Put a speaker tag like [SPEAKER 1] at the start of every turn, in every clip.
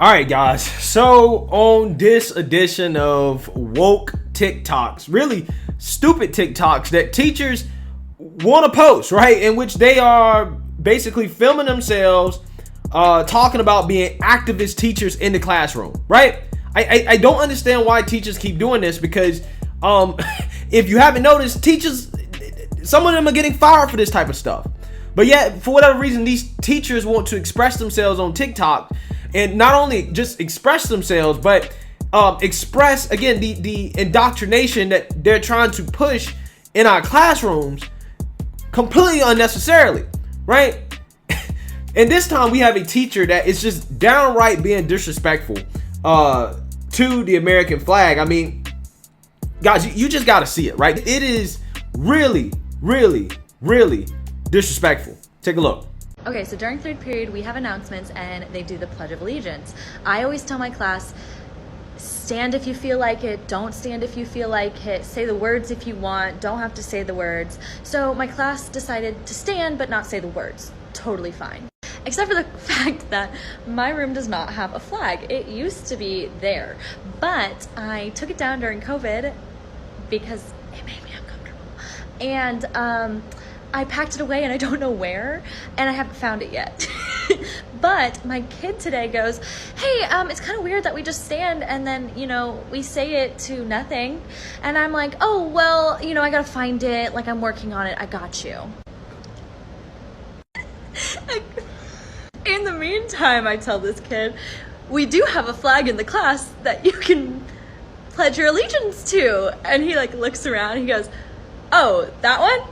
[SPEAKER 1] All right, guys. So on this edition of woke TikToks, really stupid TikToks that teachers want to post, right? In which they are basically filming themselves talking about being activist teachers in the classroom, right? I don't understand why teachers keep doing this because if you haven't noticed, teachers, some of them are getting fired for this type of stuff. But yet, for whatever reason, these teachers want to express themselves on TikTok and not only just express themselves, but express, again, the indoctrination that they're trying to push in our classrooms completely unnecessarily, right? And this time we have a teacher that is just downright being disrespectful to the American flag. I mean, guys, you just got to see it, right? It is really, really, really disrespectful. Take a look.
[SPEAKER 2] Okay, so during third period, we have announcements and they do the Pledge of Allegiance. I always tell my class, stand if you feel like it, don't stand if you feel like it, say the words if you want, don't have to say the words. So my class decided to stand but not say the words. Totally fine. Except for the fact that my room does not have a flag. It used to be there, but I took it down during COVID because it made me uncomfortable. And I packed it away and I don't know where, and I haven't found it yet. But my kid today goes, hey, it's kind of weird that we just stand and then, we say it to nothing. And I'm like, oh, well, I gotta find it. Like, I'm working on it. I got you. In the meantime, I tell this kid, we do have a flag in the class that you can pledge your allegiance to. And he looks around and he goes, oh, that one?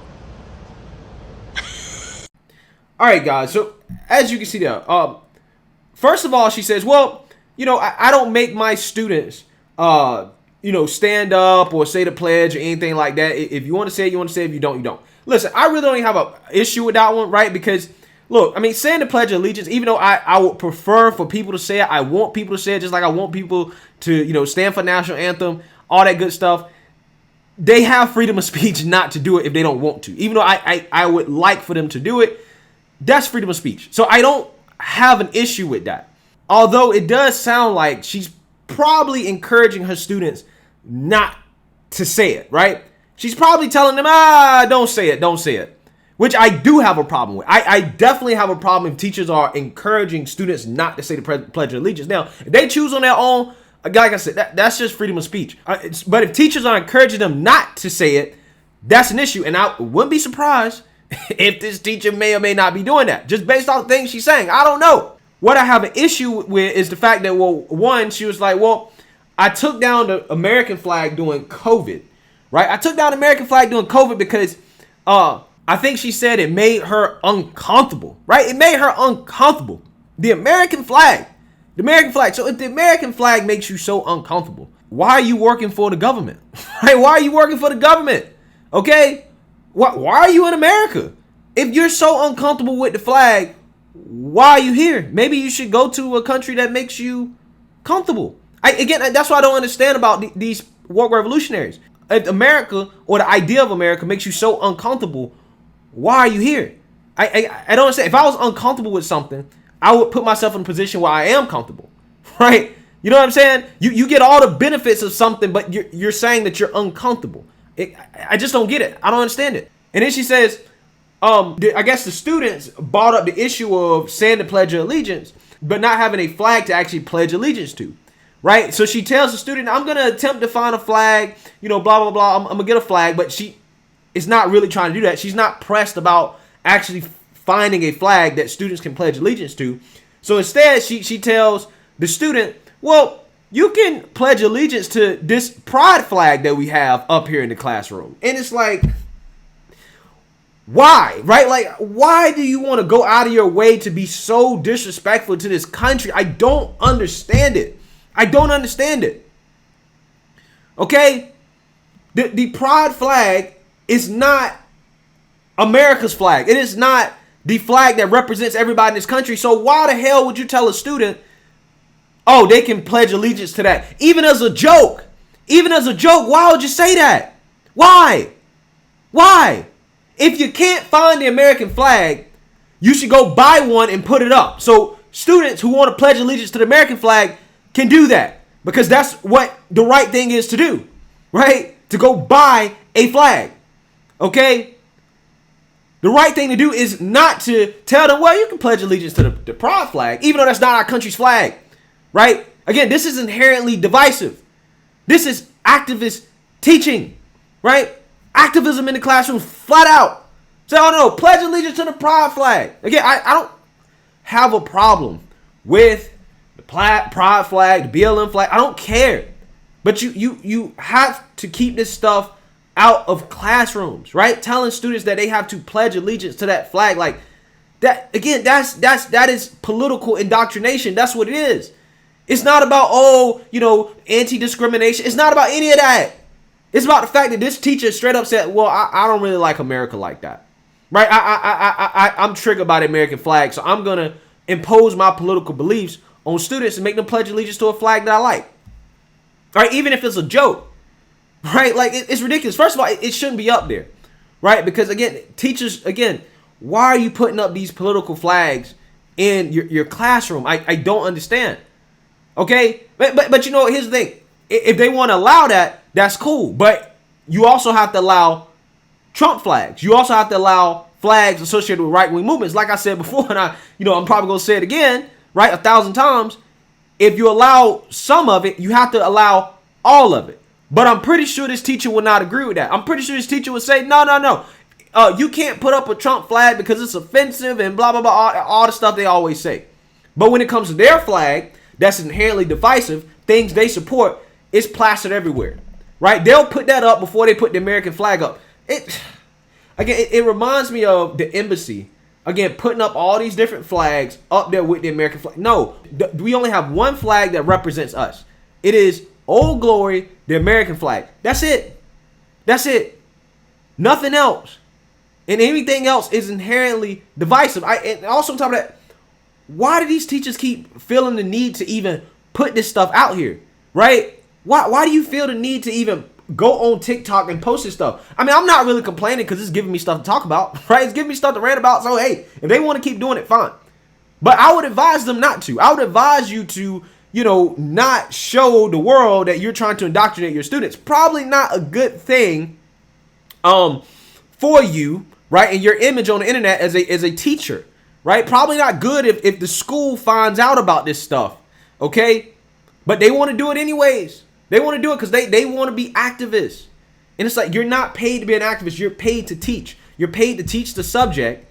[SPEAKER 1] All right, guys. So as you can see there, first of all, she says, well, I don't make my students, stand up or say the pledge or anything like that. If you want to say it, you want to say it. If you don't, you don't. Listen, I really don't even have an issue with that one, right? Because, look, I mean, saying the Pledge of Allegiance, even though I would prefer for people to say it, I want people to say it just like I want people to, stand for national anthem, all that good stuff. They have freedom of speech not to do it if they don't want to. Even though I would like for them to do it, that's freedom of speech. So I don't have an issue with that. Although it does sound like she's probably encouraging her students not to say it, right? She's probably telling them, don't say it. Which I do have a problem with. I definitely have a problem if teachers are encouraging students not to say the Pledge of Allegiance. Now, if they choose on their own, like I said, that's just freedom of speech. But if teachers are encouraging them not to say it, that's an issue. And I wouldn't be surprised if this teacher may or may not be doing that, just based on things she's saying. I don't know. What I have an issue with is the fact that, well, one, she was like, well, I took down the American flag during COVID, right? I took down the American flag during COVID because I think she said it made her uncomfortable, right? It made her uncomfortable. The American flag. So if the American flag makes you so uncomfortable, why are you working for the government? Right? Why are you working for the government? Okay? Why are you in America? If you're so uncomfortable with the flag, why are you here? Maybe you should go to a country that makes you comfortable. Again, that's what I don't understand about these woke revolutionaries. If America or the idea of America makes you so uncomfortable, why are you here? I don't understand. If I was uncomfortable with something, I would put myself in a position where I am comfortable, right? You know what I'm saying? You get all the benefits of something, but you're saying that you're uncomfortable. I just don't get it. I don't understand it. And then she says, I guess the students brought up the issue of saying the Pledge of Allegiance, but not having a flag to actually pledge allegiance to, right? So she tells the student, I'm going to attempt to find a flag, blah, blah, blah. I'm going to get a flag, but she is not really trying to do that. She's not pressed about actually finding a flag that students can pledge allegiance to. So instead, she tells the student, well, you can pledge allegiance to this pride flag that we have up here in the classroom. And it's like, why, right? Like, why do you want to go out of your way to be so disrespectful to this country? I don't understand it. Okay? The pride flag is not America's flag. It is not the flag that represents everybody in this country. So why the hell would you tell a student, oh, they can pledge allegiance to that? Even as a joke, why would you say that? Why? If you can't find the American flag, you should go buy one and put it up. So students who want to pledge allegiance to the American flag can do that because that's what the right thing is to do, right? To go buy a flag, okay? The right thing to do is not to tell them, well, you can pledge allegiance to the pride flag, even though that's not our country's flag, right? Again, this is inherently divisive. This is activist teaching, right? Activism in the classroom, flat out. Say, oh no, pledge allegiance to the pride flag. Again, I don't have a problem with the pride flag, the BLM flag. I don't care. But you have to keep this stuff out of classrooms, right? Telling students that they have to pledge allegiance to that flag, like that. Again, that is political indoctrination. That's what it is. It's not about anti-discrimination. It's not about any of that. It's about the fact that this teacher straight up said, well, I don't really like America like that, right? I'm triggered by the American flag, so I'm gonna impose my political beliefs on students and make them pledge allegiance to a flag that I like, right? Even if it's a joke. Right? Like, it's ridiculous. First of all, it shouldn't be up there. Right? Because, again, teachers, why are you putting up these political flags in your classroom? I don't understand. Okay? But you know, here's the thing. If they want to allow that, that's cool. But you also have to allow Trump flags. You also have to allow flags associated with right-wing movements. Like I said before, and I'm probably going to say it again, right, 1,000 times. If you allow some of it, you have to allow all of it. But I'm pretty sure this teacher would not agree with that. I'm pretty sure this teacher would say, no. You can't put up a Trump flag because it's offensive and blah, blah, blah, all the stuff they always say. But when it comes to their flag, that's inherently divisive, things they support, it's plastered everywhere, right? They'll put that up before they put the American flag up. It reminds me of the embassy, again, putting up all these different flags up there with the American flag. No, we only have one flag that represents us. It is Old Glory, the American flag. That's it. That's it. Nothing else. And anything else is inherently divisive. And also on top of that, why do these teachers keep feeling the need to even put this stuff out here? Right? Why do you feel the need to even go on TikTok and post this stuff? I mean, I'm not really complaining because it's giving me stuff to talk about. Right? It's giving me stuff to rant about. So, hey, if they want to keep doing it, fine. But I would advise them not to. I would advise you to not show the world that you're trying to indoctrinate your students. Probably not a good thing for you, right? And your image on the internet as a teacher, right? Probably not good if the school finds out about this stuff, okay? But they want to do it anyways. They want to do it because they want to be activists. And it's like, you're not paid to be an activist. You're paid to teach. You're paid to teach the subject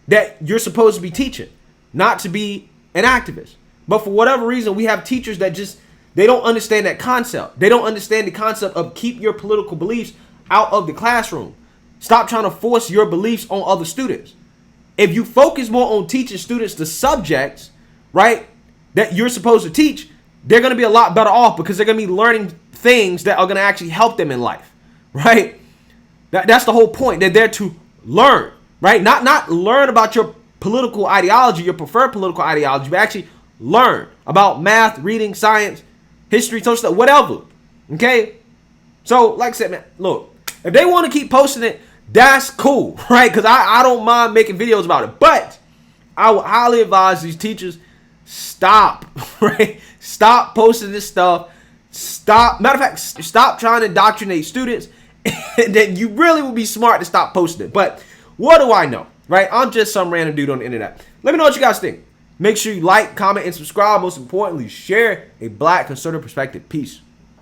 [SPEAKER 1] that you're supposed to be teaching, not to be an activist. But for whatever reason, we have teachers that they don't understand that concept. They don't understand the concept of keep your political beliefs out of the classroom. Stop trying to force your beliefs on other students. If you focus more on teaching students the subjects, right, that you're supposed to teach, they're going to be a lot better off because they're going to be learning things that are going to actually help them in life, right? That's the whole point. They're there to learn, right? Not learn about your political ideology, your preferred political ideology, but actually learn about math, reading, science, history, social stuff, whatever. Okay? So, like I said, man, look, if they want to keep posting it, that's cool, right? Because I don't mind making videos about it. But I would highly advise these teachers, stop, right? Stop posting this stuff. Stop. Matter of fact, stop trying to indoctrinate students. And then you really would be smart to stop posting it. But what do I know, right? I'm just some random dude on the internet. Let me know what you guys think. Make sure you like, comment, and subscribe. Most importantly, share a Black conservative perspective. Peace.